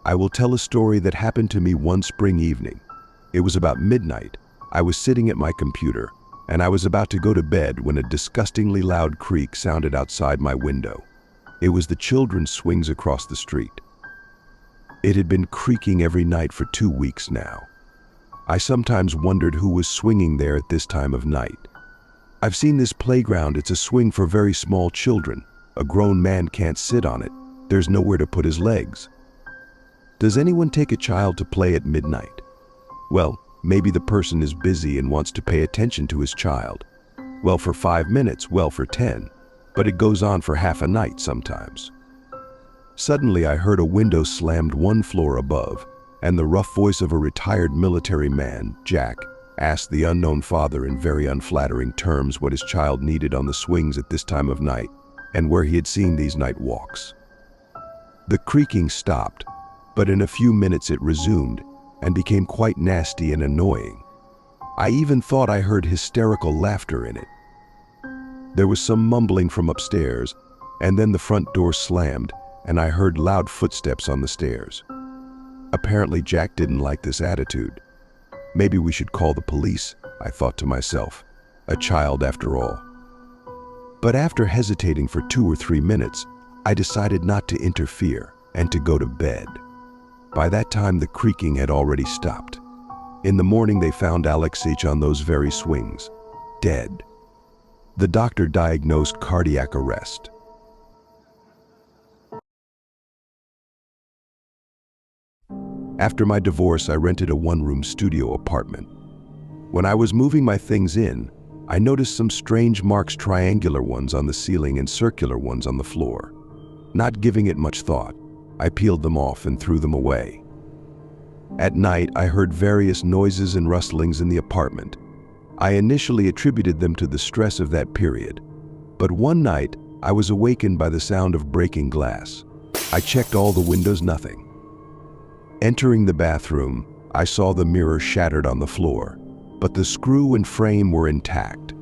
I will tell a story that happened to me one spring evening. It was about midnight. I was sitting at my computer, and I was about to go to bed when a disgustingly loud creak sounded outside my window. It was the children's swings across the street. It had been creaking every night for 2 weeks now. I sometimes wondered who was swinging there at this time of night. I've seen this playground. It's a swing for very small children. A grown man can't sit on it. There's nowhere to put his legs. Does anyone take a child to play at midnight? Well, maybe the person is busy and wants to pay attention to his child. Well, for 5 minutes, well, for 10. But it goes on for half a night sometimes. Suddenly, I heard a window slammed 1 floor above, and the rough voice of a retired military man, Jack, asked the unknown father in very unflattering terms what his child needed on the swings at this time of night and where he had seen these night walks. The creaking stopped, but in a few minutes it resumed and became quite nasty and annoying. I even thought I heard hysterical laughter in it. There was some mumbling from upstairs, and then the front door slammed, and I heard loud footsteps on the stairs. Apparently Jack didn't like this attitude. Maybe we should call the police, I thought to myself. A child after all. But after hesitating for 2 or 3 minutes, I decided not to interfere and to go to bed. By that time, the creaking had already stopped. In the morning, they found Alexich on those very swings, dead. The doctor diagnosed cardiac arrest. After my divorce, I rented a 1-room studio apartment. When I was moving my things in, I noticed some strange marks, triangular ones on the ceiling and circular ones on the floor. Not giving it much thought, I peeled them off and threw them away. At night, I heard various noises and rustlings in the apartment. I initially attributed them to the stress of that period, but one night, I was awakened by the sound of breaking glass. I checked all the windows, nothing. Entering the bathroom, I saw the mirror shattered on the floor, but the screw and frame were intact.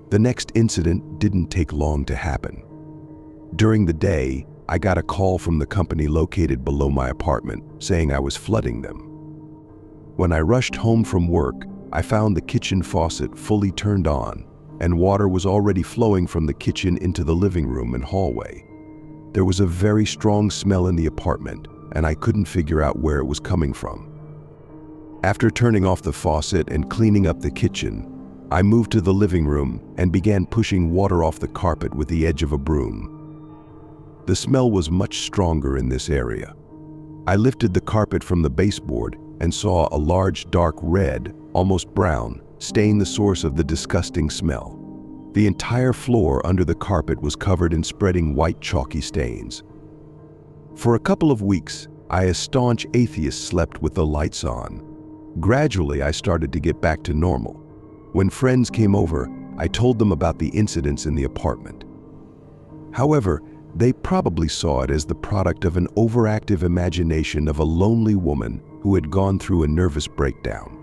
The next incident didn't take long to happen. During the day, I got a call from the company located below my apartment saying I was flooding them. When I rushed home from work, I found the kitchen faucet fully turned on, and water was already flowing from the kitchen into the living room and hallway. There was a very strong smell in the apartment, and I couldn't figure out where it was coming from. After turning off the faucet and cleaning up the kitchen, I moved to the living room and began pushing water off the carpet with the edge of a broom. The smell was much stronger in this area. I lifted the carpet from the baseboard and saw a large dark red, almost brown, stain the source of the disgusting smell. The entire floor under the carpet was covered in spreading white chalky stains. For a couple of weeks, I, a staunch atheist, slept with the lights on. Gradually, I started to get back to normal. When friends came over, I told them about the incidents in the apartment. However, they probably saw it as the product of an overactive imagination of a lonely woman who had gone through a nervous breakdown.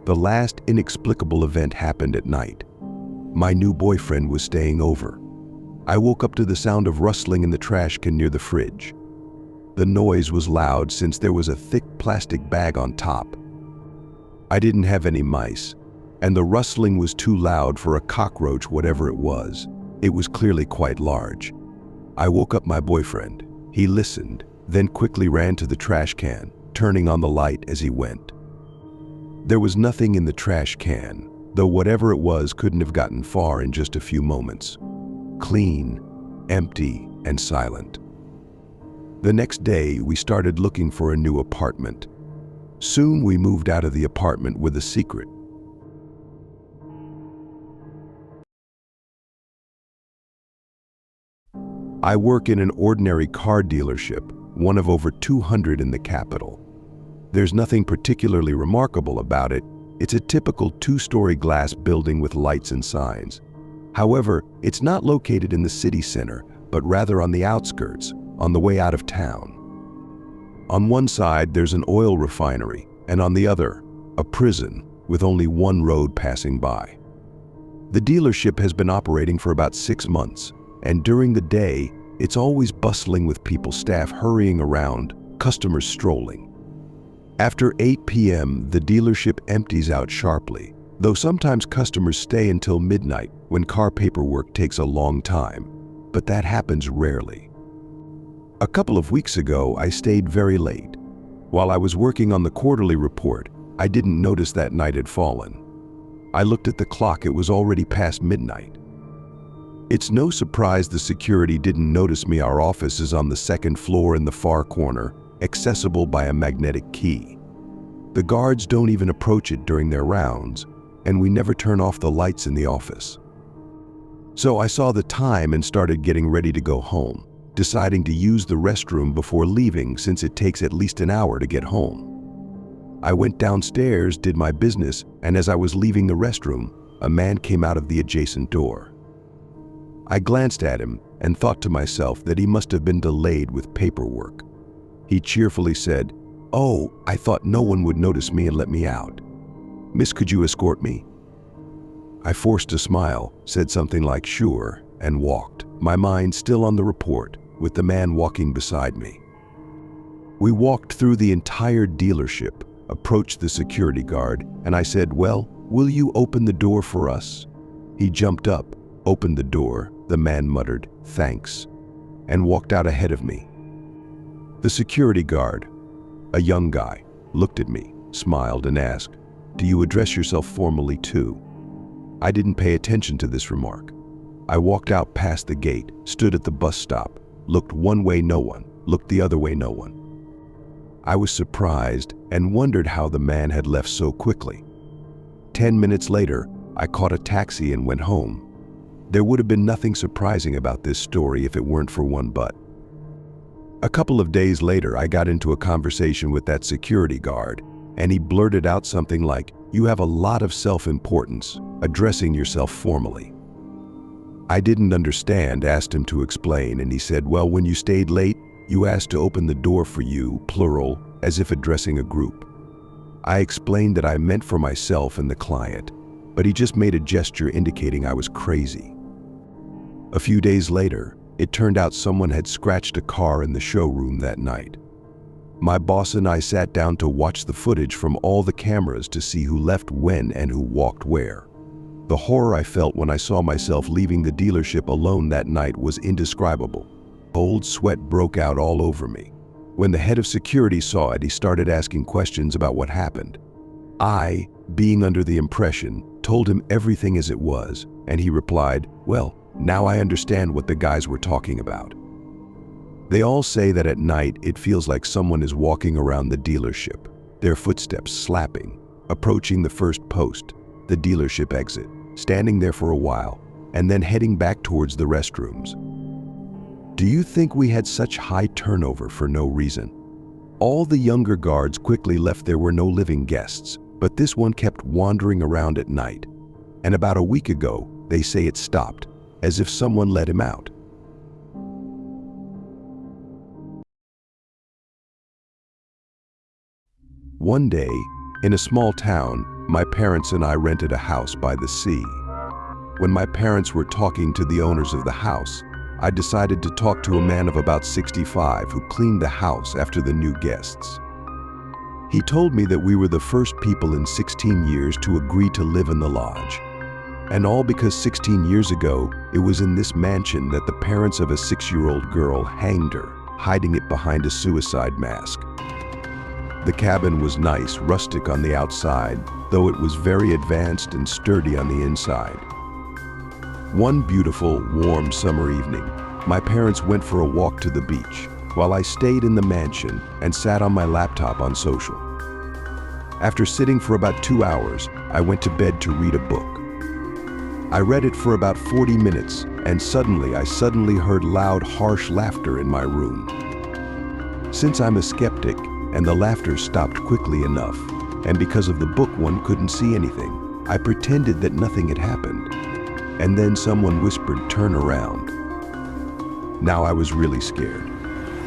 The last inexplicable event happened at night. My new boyfriend was staying over. I woke up to the sound of rustling in the trash can near the fridge. The noise was loud since there was a thick plastic bag on top. I didn't have any mice, and the rustling was too loud for a cockroach, whatever it was. It was clearly quite large. I woke up my boyfriend. He listened, then quickly ran to the trash can, turning on the light as he went. There was nothing in the trash can, though whatever it was couldn't have gotten far in just a few moments. Clean, empty, and silent. The next day, we started looking for a new apartment. Soon we moved out of the apartment with a secret. I work in an ordinary car dealership, one of over 200 in the capital. There's nothing particularly remarkable about it. It's a typical 2-story glass building with lights and signs. However, it's not located in the city center, but rather on the outskirts, on the way out of town. On one side, there's an oil refinery, and on the other, a prison with only one road passing by. The dealership has been operating for about 6 months, and during the day, it's always bustling with people, staff hurrying around, customers strolling. After 8 p.m., the dealership empties out sharply, though sometimes customers stay until midnight when car paperwork takes a long time, but that happens rarely. A couple of weeks ago, I stayed very late. While I was working on the quarterly report, I didn't notice that night had fallen. I looked at the clock, it was already past midnight. It's no surprise the security didn't notice me. Our office is on the second floor in the far corner, accessible by a magnetic key. The guards don't even approach it during their rounds, and we never turn off the lights in the office. So I saw the time and started getting ready to go home, deciding to use the restroom before leaving since it takes at least an hour to get home. I went downstairs, did my business, and as I was leaving the restroom, a man came out of the adjacent door. I glanced at him and thought to myself that he must have been delayed with paperwork. He cheerfully said, "Oh, I thought no one would notice me and let me out. Miss, could you escort me?" I forced a smile, said something like "sure," and walked, my mind still on the report, with the man walking beside me. We walked through the entire dealership, approached the security guard, and I said, "Well, will you open the door for us?" He jumped up, opened the door, the man muttered, "Thanks," and walked out ahead of me. The security guard, a young guy, looked at me, smiled, and asked, "Do you address yourself formally too?" I didn't pay attention to this remark. I walked out past the gate, stood at the bus stop, looked one way, no one, looked the other way, no one. I was surprised and wondered how the man had left so quickly. 10 minutes later, I caught a taxi and went home. There would have been nothing surprising about this story if it weren't for one but. A couple of days later, I got into a conversation with that security guard, and he blurted out something like, "You have a lot of self-importance, addressing yourself formally." I didn't understand, asked him to explain, and he said, "Well, when you stayed late, you asked to open the door for you, plural, as if addressing a group." I explained that I meant for myself and the client, but he just made a gesture indicating I was crazy. A few days later, it turned out someone had scratched a car in the showroom that night. My boss and I sat down to watch the footage from all the cameras to see who left when and who walked where. The horror I felt when I saw myself leaving the dealership alone that night was indescribable. Cold sweat broke out all over me. When the head of security saw it, he started asking questions about what happened. I, being under the impression, told him everything as it was, and he replied, "Well, now I understand what the guys were talking about." They all say that at night it feels like someone is walking around the dealership, their footsteps slapping, approaching the first post, the dealership exit, standing there for a while, and then heading back towards the restrooms. Do you think we had such high turnover for no reason? All the younger guards quickly left. There were no living guests, but this one kept wandering around at night. And about a week ago, they say it stopped, as if someone let him out. One day, in a small town, my parents and I rented a house by the sea. When my parents were talking to the owners of the house, I decided to talk to a man of about 65 who cleaned the house after the new guests. He told me that we were the first people in 16 years to agree to live in the lodge. And all because 16 years ago, it was in this mansion that the parents of a 6-year-old girl hanged her, hiding it behind a suicide mask. The cabin was nice, rustic on the outside, though it was very advanced and sturdy on the inside. One beautiful, warm summer evening, my parents went for a walk to the beach, while I stayed in the mansion and sat on my laptop on social. After sitting for about 2 hours, I went to bed to read a book. I read it for about 40 minutes, and I suddenly heard loud, harsh laughter in my room. Since I'm a skeptic, and the laughter stopped quickly enough, and because of the book one couldn't see anything, I pretended that nothing had happened. And then someone whispered, "Turn around." Now I was really scared.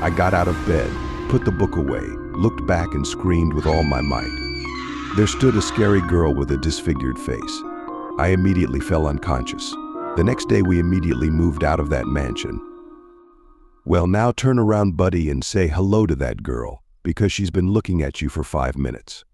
I got out of bed, put the book away, looked back and screamed with all my might. There stood a scary girl with a disfigured face. I immediately fell unconscious. The next day we immediately moved out of that mansion. Well, now turn around, buddy, and say hello to that girl, because she's been looking at you for 5 minutes.